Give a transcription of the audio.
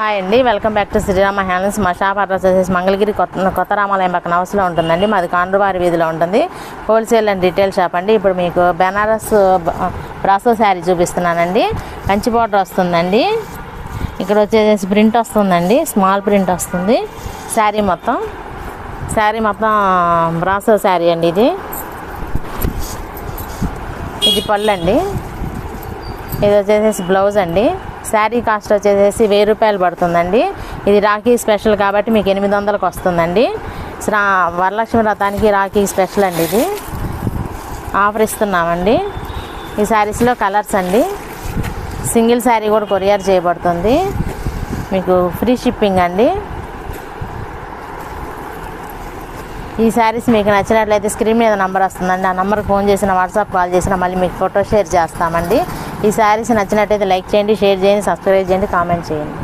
Hi అండి, welcome back to Srirama handlooms. మా shop address వచ్చేసి మంగళగిరి కొత్త రామాలయం పక్కన హౌస్లో ఉంటుందండి. మాది కాండ్రువారి వీధిలో ఉంటుంది. హోల్సేల్ అండ్ రిటైల్ షాప్ అండి. ఇప్పుడు మీకు బెనారస్ బ్రాసో శారీ చూపిస్తున్నానండి. కంచి బార్డర్ వస్తుందండి. ఇక్కడ వచ్చేసి ప్రింట్ వస్తుందండి, స్మాల్ ప్రింట్ వస్తుంది. శారీ మొత్తం బ్రాసో శారీ అండి. ఇది పళ్ళు అండి. ఇది వచ్చేసి బ్లౌజ్ అండి. శారీ కాస్ట్ వచ్చేసి 1000 రూపాయలు పడుతుందండి. ఇది రాఖీ స్పెషల్ కాబట్టి మీకు 800కి వస్తుందండి. వరలక్ష్మి వ్రతానికి రాఖీ స్పెషల్ అండి. ఇది ఆఫర్ ఇస్తున్నామండి. ఈ శారీస్లో కలర్స్ అండి. సింగిల్ శారీ కూడా కొరియర్ చేయబడుతుంది. మీకు ఫ్రీ షిప్పింగ్ అండి. ఈ శారీస్ మీకు నచ్చినట్లయితే స్క్రీన్ మీద నెంబర్ వస్తుందండి. ఆ నెంబర్కి ఫోన్ చేసినా వాట్సాప్ కాల్ చేసినా మళ్ళీ మీకు ఫోటో షేర్ చేస్తామండి. ఈ శారీస్ నచ్చినట్లయితే లైక్ చేయండి, షేర్ చేయండి, సబ్స్క్రైబ్ చేయండి, కామెంట్ చేయండి.